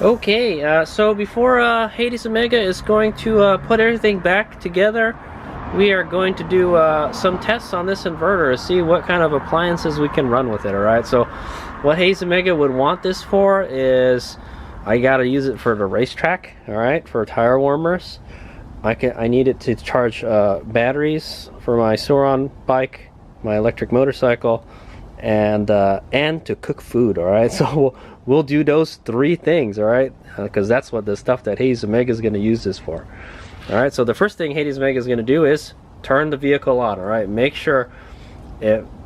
Okay, so before Hades Omega is going to put everything back together, we are going to do some tests on this inverter to see what kind of appliances we can run with it, alright? So what Hades Omega would want this for is, I gotta use it for the racetrack, alright, for tire warmers. I need it to charge batteries for my Sauron bike, my electric motorcycle, and to cook food, alright? So we'll do those three things, alright? Because that's what the stuff that Hades Omega is going to use this for. Alright, so the first thing Hades Omega is going to do is turn the vehicle on, alright? Make sure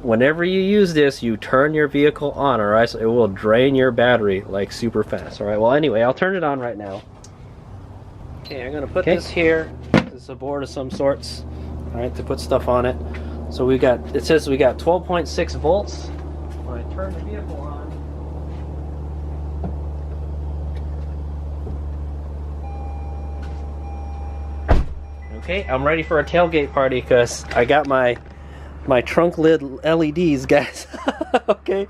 whenever you use this, you turn your vehicle on, alright? So it will drain your battery like super fast, alright? Well, anyway, I'll turn it on right now. Okay, I'm going to put this here. This is a board of some sorts, alright, to put stuff on it. So we got, it says we got 12.6 volts. When I turn the vehicle on, okay, I'm ready for a tailgate party because I got my trunk lid LEDs, guys. Okay,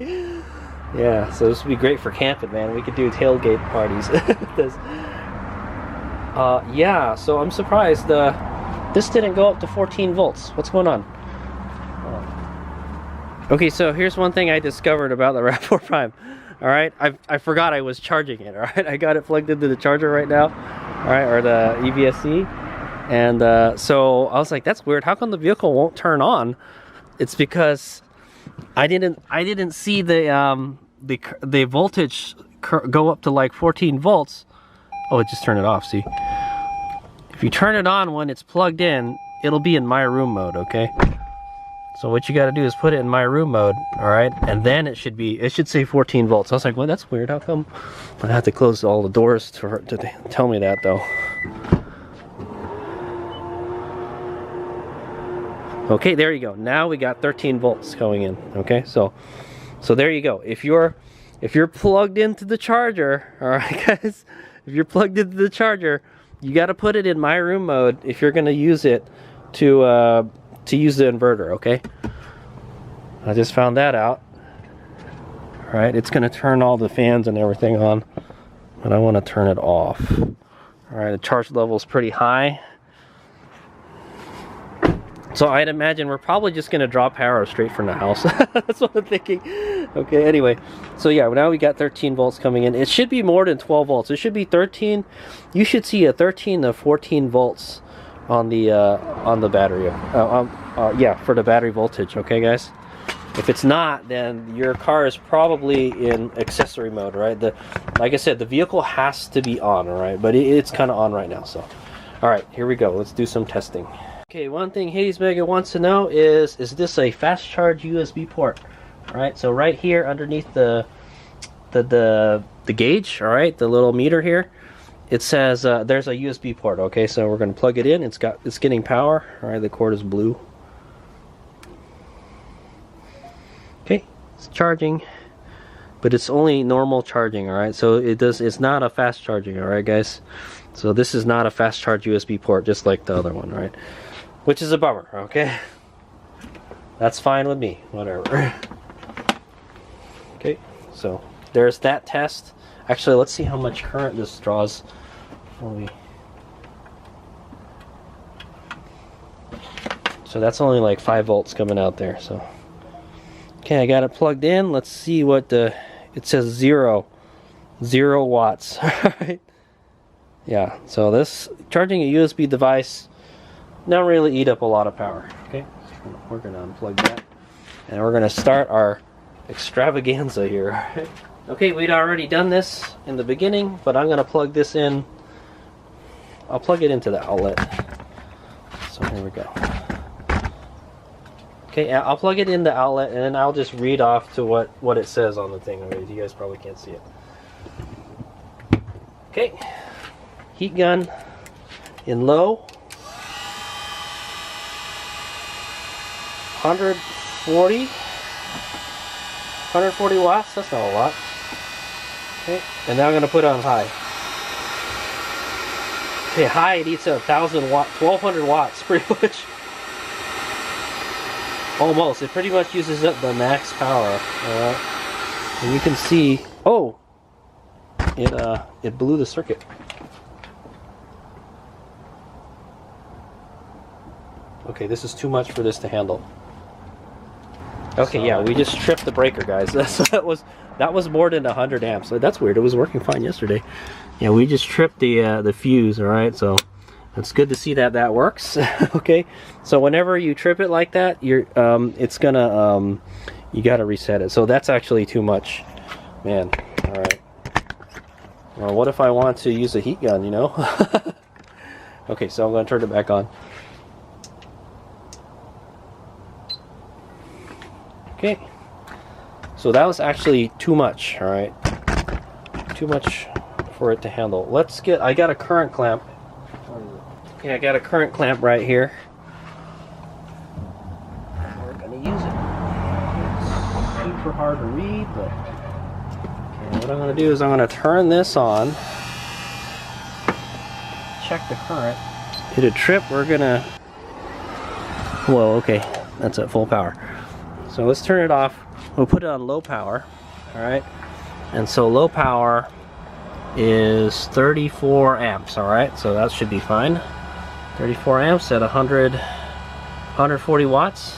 yeah, so this would be great for camping, man. We could do tailgate parties. Yeah, so I'm surprised this didn't go up to 14 volts. What's going on? Okay, so here's one thing I discovered about the Rav4 Prime. Alright, I forgot I was charging it, alright? I got it plugged into the charger right now, alright, or the EVSC. And so I was like, that's weird, how come the vehicle won't turn on? It's because I didn't see the voltage go up to like 14 volts. Oh, it just turned it off, see? If you turn it on when it's plugged in, it'll be in my room mode, okay? So what you gotta do is put it in my room mode, alright? And then it should say 14 volts. I was like, well, that's weird, how come? I have to close all the doors to tell me that, though. Okay, there you go. Now we got 13 volts going in, okay? So there you go. If you're plugged into the charger, alright guys? If you're plugged into the charger, you gotta put it in my room mode if you're gonna use it to use the inverter, okay? I just found that out. Alright, it's gonna turn all the fans and everything on, but I want to turn it off. Alright, the charge level is pretty high. So I'd imagine we're probably just gonna draw power straight from the house. That's what I'm thinking. Okay, anyway. So yeah, now we got 13 volts coming in. It should be more than 12 volts. It should be 13. You should see a 13 to 14 volts on the battery. Yeah, for the battery voltage, okay guys? If it's not, then your car is probably in accessory mode, right? Like I said, the vehicle has to be on, all right? But it's kind of on right now, so. All right, here we go. Let's do some testing. Okay, one thing Hades Mega wants to know is this a fast charge USB port? All right, so right here underneath the gauge, all right, the little meter here, it says there's a USB port. Okay, so we're going to plug it in. It's getting power. All right, the cord is blue. Okay, it's charging, but it's only normal charging. All right, so it's not a fast charging. All right, guys. So this is not a fast charge USB port, just like the other one, right? Which is a bummer. Okay, that's fine with me. Whatever. Okay, so there's that test. Actually, let's see how much current this draws. So that's only like 5 volts coming out there. So okay, I got it plugged in. Let's see what it says. 0 watts. Alright, yeah, so this charging a USB device don't really eat up a lot of power. Okay, so we're gonna unplug that and we're gonna start our extravaganza here. Okay, we'd already done this in the beginning, but I'm gonna plug this in. I'll plug it into the outlet. So here we go. Okay, I'll plug it in the outlet and then I'll just read off to what it says on the thing. Okay, you guys probably can't see it. Okay, heat gun in low. 140 watts, that's not a lot. Okay, and now I'm going to put it on high. Okay, high, it eats 1,000 watts, 1,200 watts, pretty much. Almost, it pretty much uses up the max power. Alright, and you can see, oh! it blew the circuit. Okay, this is too much for this to handle. Okay, so, yeah, we just tripped the breaker, guys. that was more than 100 amps. That's weird. It was working fine yesterday. Yeah, we just tripped the fuse. All right, so it's good to see that that works. Okay, so whenever you trip it like that, it's gonna you gotta reset it. So that's actually too much, man. All right. Well, what if I want to use a heat gun? You know. Okay, so I'm gonna turn it back on. Okay, so that was actually too much, all right? Too much for it to handle. I got a current clamp. Yeah, I got a current clamp right here. We're gonna use it. It's super hard to read, but okay, what I'm gonna do is I'm gonna turn this on, check the current, hit a trip, we're gonna, whoa, okay, that's at full power. So let's turn it off. We'll put it on low power, all right? And so low power is 34 amps, all right? So that should be fine. 34 amps at 140 watts.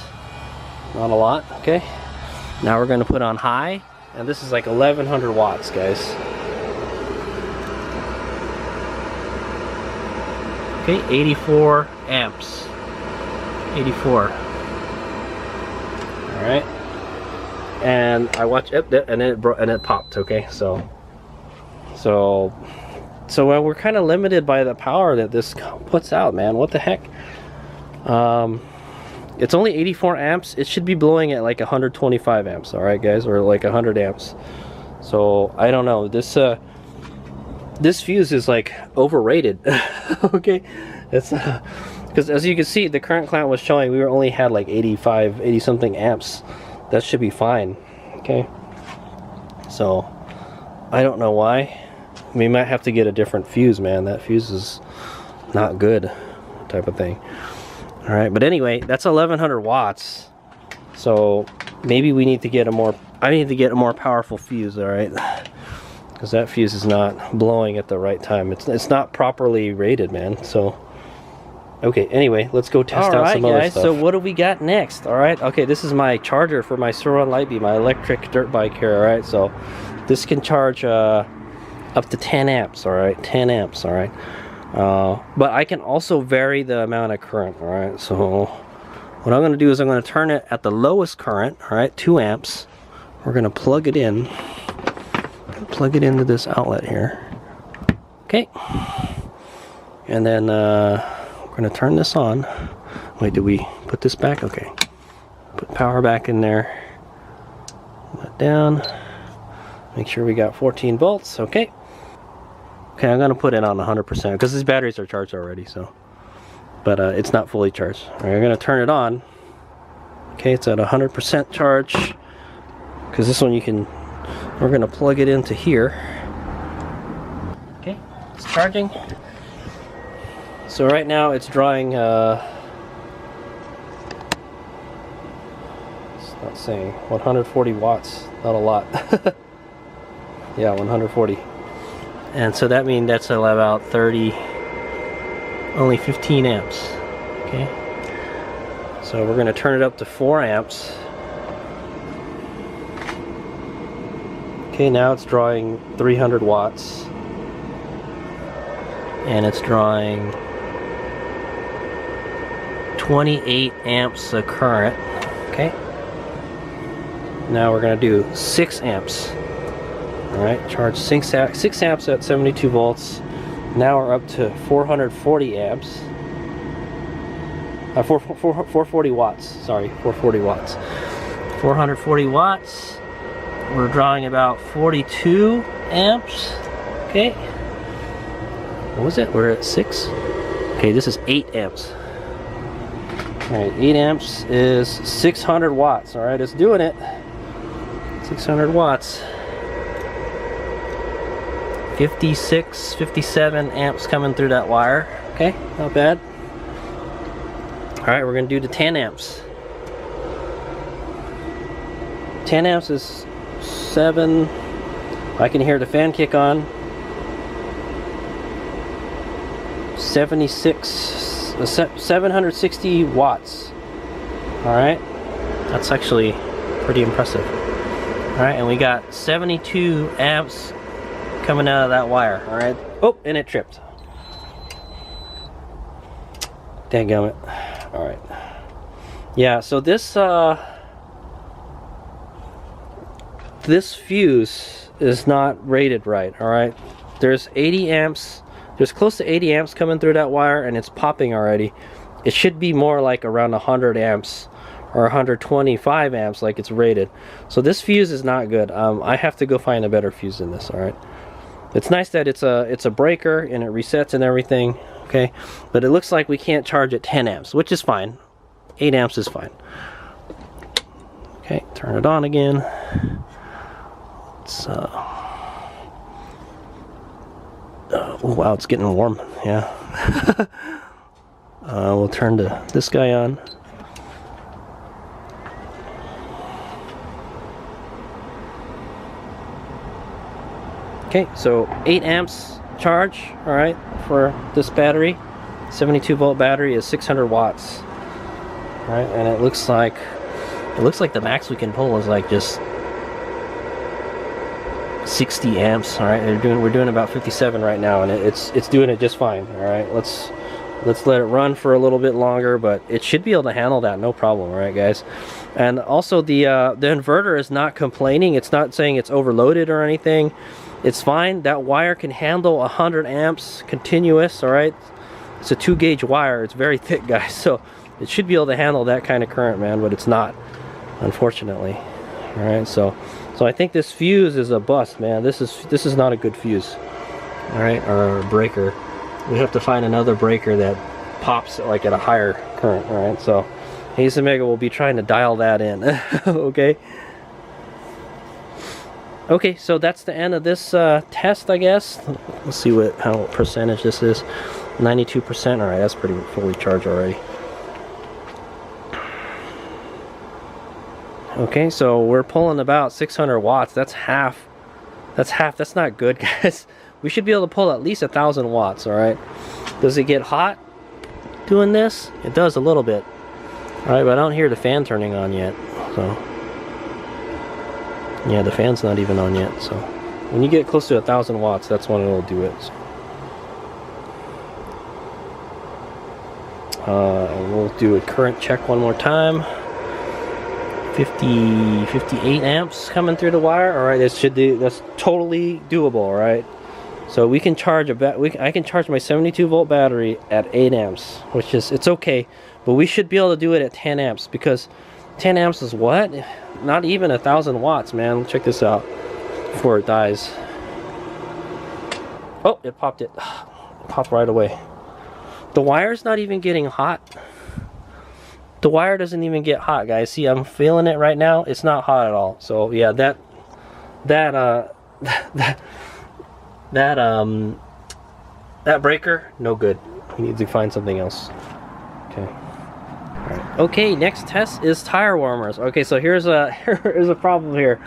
Not a lot, okay? Now we're gonna put on high, and this is like 1100 watts, guys. Okay, 84 amps. 84. All right, and I watched it, and it popped. Okay, so we're kind of limited by the power that this puts out, man. What the heck? It's only 84 amps. It should be blowing at like 125 amps. All right, guys, or like 100 amps. So I don't know. This fuse is like overrated. Okay, it's. Because as you can see, the current clamp was showing we only had like 80 something amps. That should be fine. Okay. So I don't know why. We might have to get a different fuse, man. That fuse is not good, type of thing. All right, but anyway, that's 1100 watts. So maybe we need to get I need to get a more powerful fuse. All right, because that fuse is not blowing at the right time. It's not properly rated, man. So. Okay, anyway, let's go test out some other stuff. So what do we got next? All right, okay, this is my charger for my Sur-Ron Lightbeam, my electric dirt bike here, all right? So this can charge up to 10 amps, all right? 10 amps, all right? But I can also vary the amount of current, all right? So what I'm going to do is I'm going to turn it at the lowest current, all right, 2 amps. We're going to plug it in. Plug it into this outlet here. Okay. And then... we're going to turn this on. Wait, did we put this back? Okay. Put power back in there. Put that down. Make sure we got 14 volts. Okay. Okay, I'm going to put it on 100% because these batteries are charged already, so. But it's not fully charged. All right, I'm going to turn it on. Okay, it's at 100% charge. Because this one we're going to plug it into here. Okay, it's charging. So right now it's drawing, it's not saying, 140 watts, not a lot. Yeah, 140. And so that means that's about only 15 amps, okay? So we're gonna turn it up to 4 amps. Okay, now it's drawing 300 watts. And it's drawing 28 amps of current. Okay. Now we're going to do 6 amps. Alright, charge 6 amps at 72 volts. Now we're up to 440 amps. 440 watts. Sorry, 440 watts. 440 watts. We're drawing about 42 amps. Okay. What was it? We're at 6. Okay, this is 8 amps. Alright, 8 amps is 600 watts. Alright, it's doing it. 600 watts. 56, 57 amps coming through that wire. Okay, not bad. Alright, we're going to do the 10 amps. 10 amps is 7. I can hear the fan kick on. 760 watts. All right, that's actually pretty impressive. All right, and we got 72 amps coming out of that wire. All right. Oh, and it tripped. Dadgummit. All right. Yeah. So this this fuse is not rated right. All right. There's 80 amps. There's close to 80 amps coming through that wire, and it's popping already. It should be more like around 100 amps or 125 amps like it's rated. So this fuse is not good. I have to go find a better fuse than this. All right. It's nice that it's a breaker and it resets and everything, okay? But it looks like we can't charge at 10 amps, which is fine. 8 amps is fine. Okay, turn it on again. It's oh wow, it's getting warm. Yeah. We'll turn this guy on. Okay, so 8 amps charge, all right, for this battery. 72 volt battery is 600 watts. All right, and it looks like the max we can pull is like just 60 amps. All right, we're doing about 57 right now, and it's doing it just fine. All right, let's let it run for a little bit longer, but it should be able to handle that, no problem. All right, guys. And also the inverter is not complaining. It's not saying it's overloaded or anything. It's fine. That wire can handle 100 amps continuous. All right, it's a 2-gauge wire. It's very thick, guys, so it should be able to handle that kind of current, man, but it's not, unfortunately. All right, so I think this fuse is a bust, man. This is not a good fuse. All right, or a breaker. We have to find another breaker that pops like at a higher current. All right, so Haze Omega will be trying to dial that in. Okay. Okay, so that's the end of this test, I guess. Let's see what percentage this is. 92%. All right, that's pretty fully charged already. Okay, so we're pulling about 600 watts. That's half. That's not good, guys. We should be able to pull at least 1,000 watts. All right. Does it get hot doing this? It does a little bit. All right, but I don't hear the fan turning on yet. So. Yeah, the fan's not even on yet, so when you get close to 1,000 watts, that's when it'll do it. So. And we'll do a current check one more time. 58 amps coming through the wire. All right, that's totally doable. All right, so we can charge I can charge my 72 volt battery at 8 amps, which is it's okay, but we should be able to do it at 10 amps because 10 amps is what? Not even 1,000 watts, man. Check this out before it dies. Oh, it popped it. It popped right away. The wire's not even getting hot. The wire doesn't even get hot, guys. See, I'm feeling it right now. It's not hot at all. So yeah, that breaker, no good. We need to find something else. Okay. Alright. Okay, next test is tire warmers. Okay, so here's a problem here.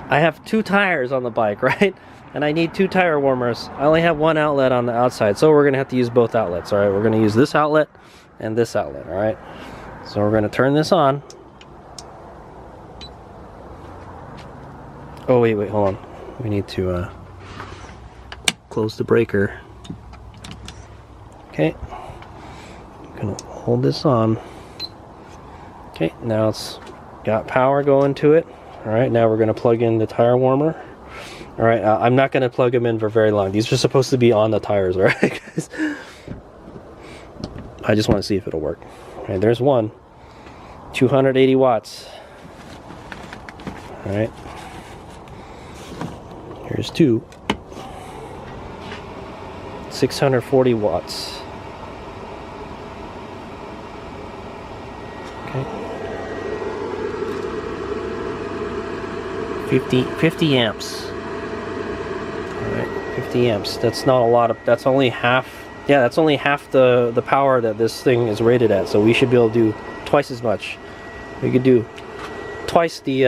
I have 2 tires on the bike, right? And I need 2 tire warmers. I only have 1 outlet on the outside, so we're gonna have to use both outlets. All right, we're gonna use this outlet and this outlet. All right, so we're gonna turn this on. Oh wait, hold on. We need to close the breaker. Okay, I'm gonna hold this on. Okay, now it's got power going to it. All right, now we're going to plug in the tire warmer. All right, I'm not going to plug them in for very long. These are supposed to be on the tires, all right, guys? I just want to see if it'll work. All right, there's one. 280 watts. All right. Here's 2. 640 watts. Okay. 50 amps. Alright, 50 amps. That's not a lot of, that's only half, yeah, that's only half the power that this thing is rated at, so we should be able to do twice as much. We could do twice the,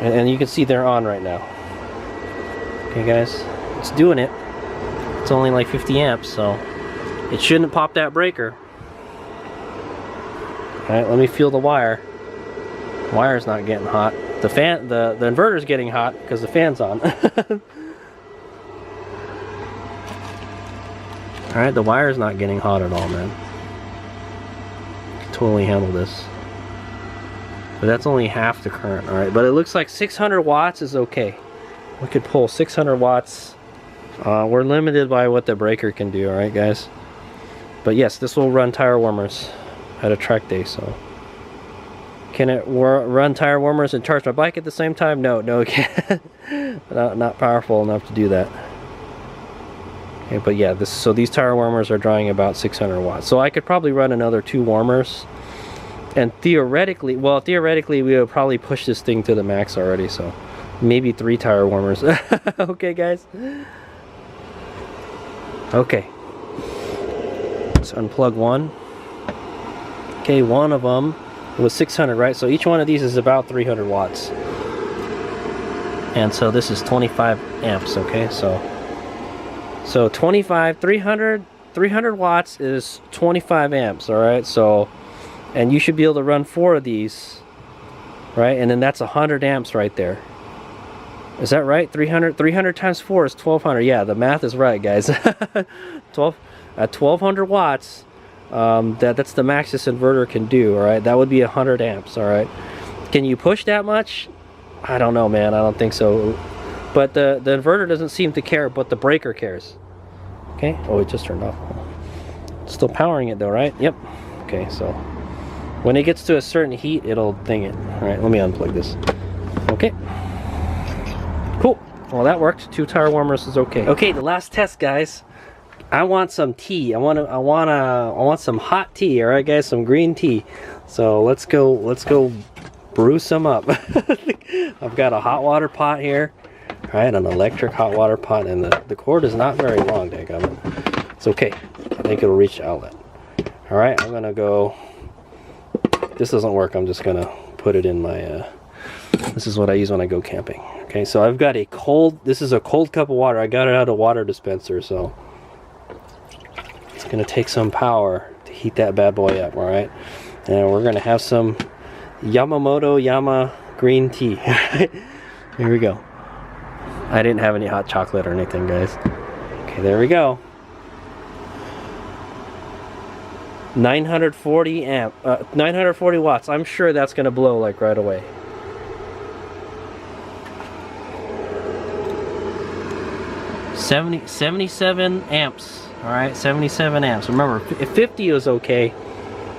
and you can see they're on right now. Okay guys, it's doing it. It's only like 50 amps, so it shouldn't pop that breaker. Alright, let me feel the wire. The wire's not getting hot. The fan, the inverter's getting hot because the fan's on. Alright, the wire's not getting hot at all, man. Can totally handle this. But that's only half the current, alright. But it looks like 600 watts is okay. We could pull 600 watts. We're limited by what the breaker can do, alright guys? But yes, this will run tire warmers at a track day, so. Can it run tire warmers and charge my bike at the same time? No, it can't. not powerful enough to do that. Okay, but yeah, so these tire warmers are drawing about 600 watts. So I could probably run another 2 warmers. And theoretically, we would probably push this thing to the max already, so maybe 3 tire warmers. Okay, guys? Okay. Let's unplug one. Okay, one of them was 600, right? So each one of these is about 300 watts. And so this is 25 amps, okay? So 25, 300 watts is 25 amps, all right? So, and you should be able to run 4 of these, right? And then that's 100 amps right there. Is that right? 300 times 4 is 1200. Yeah, the math is right, guys. 1200 watts. That's the max this inverter can do, all right? That would be 100 amps, all right? Can you push that much? I don't know, man. I don't think so. But the inverter doesn't seem to care, but the breaker cares. Okay. Oh, it just turned off. Still powering it though, right? Yep. Okay, so when it gets to a certain heat, it'll ding it. All right, let me unplug this. Okay. Cool. Well, that worked. 2 tire warmers is okay. Okay, the last test, guys. I want some tea. I want some hot tea. All right, guys, some green tea. So let's go brew some up. I've got a hot water pot here. All right, an electric hot water pot, and the cord is not very long, daggum. It's okay. I think it'll reach the outlet. All right, I'm gonna go. This doesn't work. I'm just gonna put it in my. This is what I use when I go camping. Okay, so I've got a cold. This is a cold cup of water. I got it out of a water dispenser, so it's gonna take some power to heat that bad boy up. All right, and we're gonna have some Yama green tea. Here we go. I didn't have any hot chocolate or anything, guys. Okay, there we go. 940 watts. I'm sure that's gonna blow like right away. $77 amps. All right, 77 amps. Remember, if 50 is okay,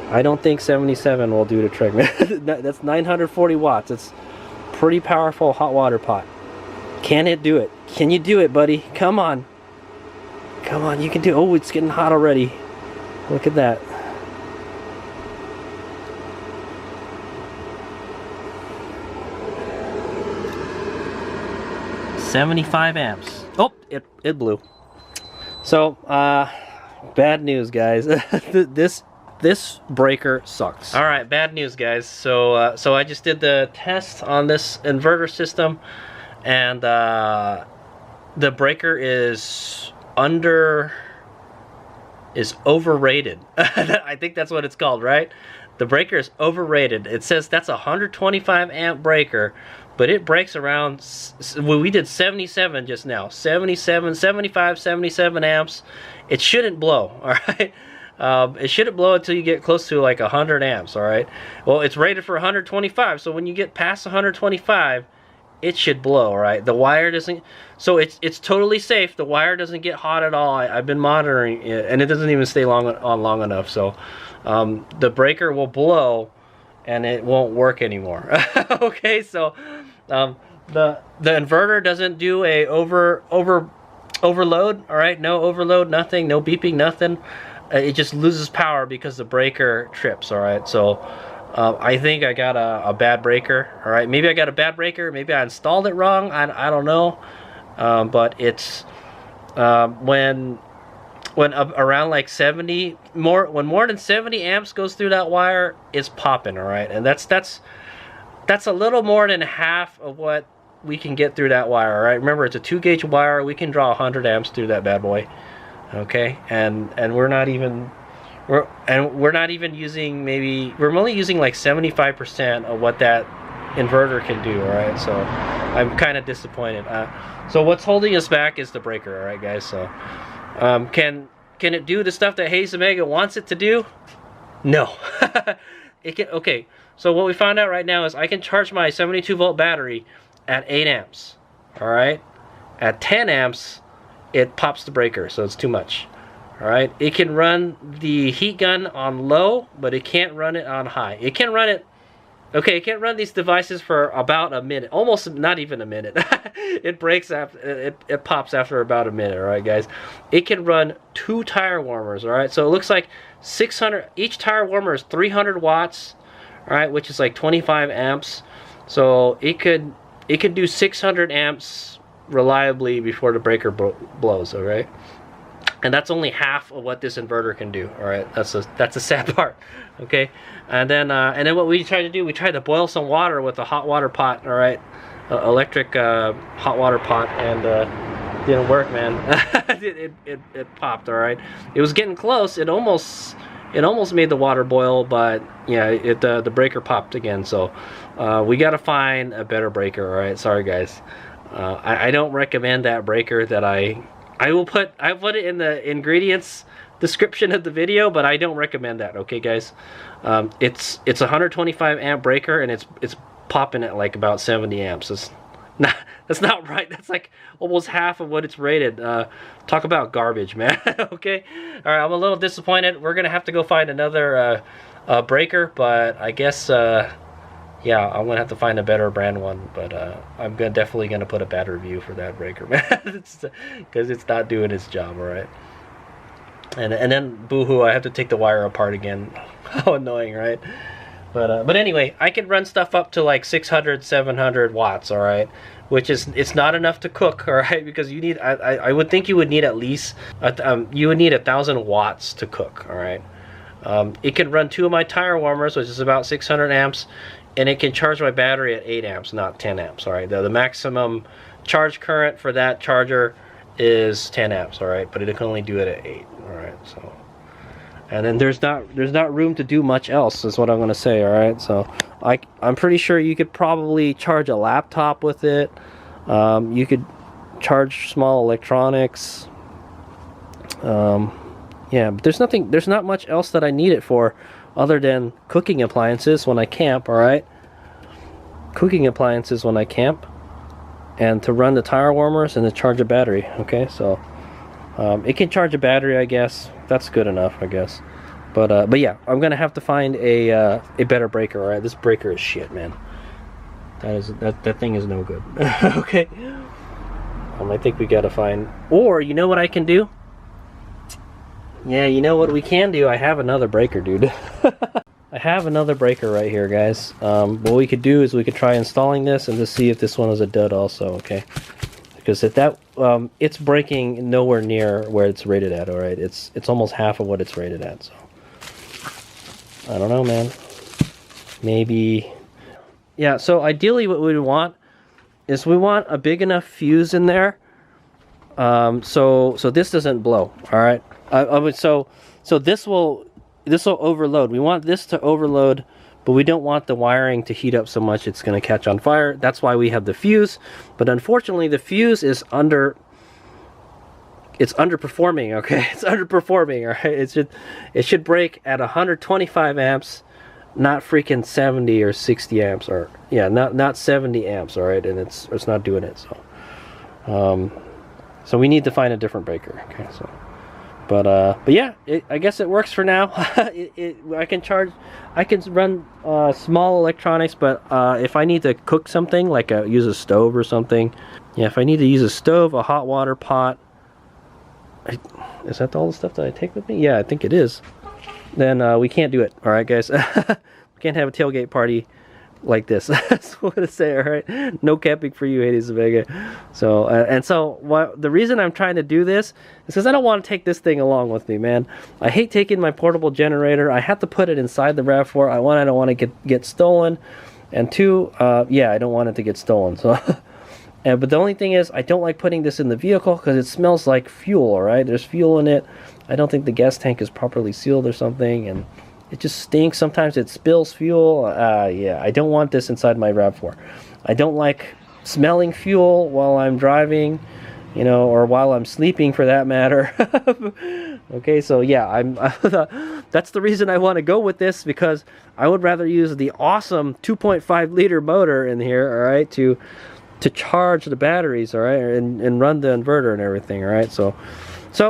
I don't think 77 will do the trick. That's 940 watts. It's pretty powerful hot water pot. Can it do it? Can you do it, buddy? Come on. Come on, you can do it. Oh, it's getting hot already. Look at that. $75 amps. Oh, it blew. So, bad news, guys. This breaker sucks. All right, bad news, guys. So I just did the test on this inverter system, and the breaker is overrated. I think that's what it's called, right? The breaker is overrated. It says that's a 125 amp breaker, but it breaks around, well, we did 77 just now. 77, 75, 77 amps. It shouldn't blow, all right? It shouldn't blow until you get close to like 100 amps, all right? Well, it's rated for 125, so when you get past 125, it should blow, right? The wire doesn't, so it's totally safe. The wire doesn't get hot at all. I've been monitoring it, and it doesn't even stay long enough. So the breaker will blow, and it won't work anymore. Okay, so the inverter doesn't do a overload. All right, no overload, nothing, no beeping, nothing. It just loses power because the breaker trips. All right, so. I think I got a bad breaker. All right, maybe I got a bad breaker. Maybe I installed it wrong. I don't know. But it's when around like 70 when more than 70 amps goes through that wire, it's popping. All right, and that's a little more than half of what we can get through that wire. All right, remember it's a 2-gauge wire. We can draw 100 amps through that bad boy. Okay, and we're not even using, maybe we're only using like 75% of what that inverter can do. All right, so I'm kind of disappointed. So what's holding us back is the breaker. All right, guys. So can it do the stuff that Hades Omega wants it to do? No. It can. Okay, so what we found out right now is I can charge my 72-volt battery at 8 amps. All right, at 10 amps it pops the breaker, so it's too much. All right, it can run the heat gun on low, but it can't run it on high. It can run it. Okay, it can run these devices for about a minute, almost not even a minute. It breaks after it pops after about a minute. All right, guys. It can run 2 tire warmers. All right, so it looks like 600. Each tire warmer is 300 watts. All right, which is like 25 amps. So it could do 600 amps reliably before the breaker blows. All right. And that's only half of what this inverter can do. All right, that's a sad part. Okay, and then what we tried to do, we tried to boil some water with a hot water pot. All right, electric hot water pot, and didn't work, man. it popped. All right, it was getting close. It almost made the water boil, but yeah, the breaker popped again. So we got to find a better breaker. All right, sorry guys. I don't recommend that breaker that I put it in the ingredients description of the video, but I don't recommend that. Okay, guys. It's a 125 amp breaker, and it's popping at like about 70 amps. That's not right. That's like almost half of what it's rated. Talk about garbage, man. Okay. All right. I'm a little disappointed. We're gonna have to go find another breaker, but I guess yeah, I'm gonna have to find a better brand one. But I'm definitely gonna put a bad review for that breaker, man, because it's not doing its job. All right. And then boohoo, I have to take the wire apart again. How annoying, right? But anyway, I can run stuff up to like 600, 700 watts. All right, which is, it's not enough to cook. All right, because you need, I would think you would need at least you would need 1,000 watts to cook. All right. It can run 2 of my tire warmers, which is about 600 amps, and it can charge my battery at 8 amps, not 10 amps. All right, the maximum charge current for that charger is 10 amps. All right, but it can only do it at 8. All right, so, and then there's not room to do much else, is what I'm gonna say. All right, so I'm pretty sure you could probably charge a laptop with it. You could charge small electronics. Yeah, but there's not much else that I need it for other than cooking appliances when I camp. All right, cooking appliances when I camp, and to run the tire warmers and to charge a battery. Okay, so it can charge a battery, I guess. That's good enough, I guess. But yeah, I'm gonna have to find a better breaker. All right, this breaker is shit, man. That thing is no good. Okay. I think we gotta find, or you know what I can do? Yeah, you know what we can do? I have another breaker, dude. I have another breaker right here, guys. What we could do is we could try installing this and just see if this one is a dud also, okay? Because if that, it's breaking nowhere near where it's rated at, all right? It's almost half of what it's rated at, so. I don't know, man. Maybe. Yeah, so ideally what we want is we want a big enough fuse in there so this doesn't blow, all right? So this will overload. We want this to overload, but we don't want the wiring to heat up so much it's going to catch on fire. That's why we have the fuse. But unfortunately, the fuse is underperforming. Okay, it's underperforming. All right, it should break at 125 amps, not freaking 70 or 60 amps, or yeah, not 70 amps. All right, and it's not doing it. So we need to find a different breaker. Okay, so. But yeah, I guess it works for now. I can run small electronics, but if I need to cook something, like use a stove or something, yeah, if I need to use a stove, a hot water pot, is that all the stuff that I take with me? Yeah, I think it is. Then we can't do it. All right, guys, we can't have a tailgate party like this. That's what I'm gonna say. All right, no camping for you, Hades Omega. So the reason I'm trying to do this is because I don't want to take this thing along with me, man. I hate taking my portable generator. I have to put it inside the Rav4. I don't want to get stolen, and 2, yeah, I don't want it to get stolen. So But the only thing is, I don't like putting this in the vehicle because it smells like fuel, all right? There's fuel in it. I don't think the gas tank is properly sealed or something, and it just stinks. Sometimes it spills fuel. Yeah, I don't want this inside my Rav4. I don't like smelling fuel while I'm driving, you know, or while I'm sleeping for that matter. Okay, so yeah, that's the reason I want to go with this, because I would rather use the awesome 2.5 liter motor in here, all right, to charge the batteries, all right, and run the inverter and everything, all right. So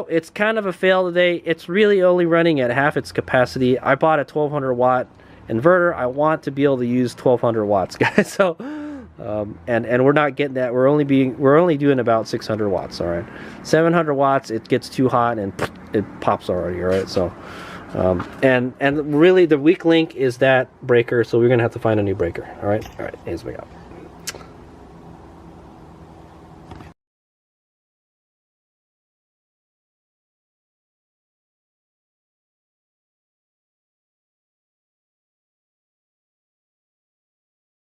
it's kind of a fail today. It's really only running at half its capacity. I bought a 1200 watt inverter. I want to be able to use 1200 watts, guys. So and we're not getting that. We're only doing about 600 watts, all right. 700 watts, it gets too hot and it pops already, all right. So and really the weak link is that breaker, so we're gonna have to find a new breaker. All right, here's we go.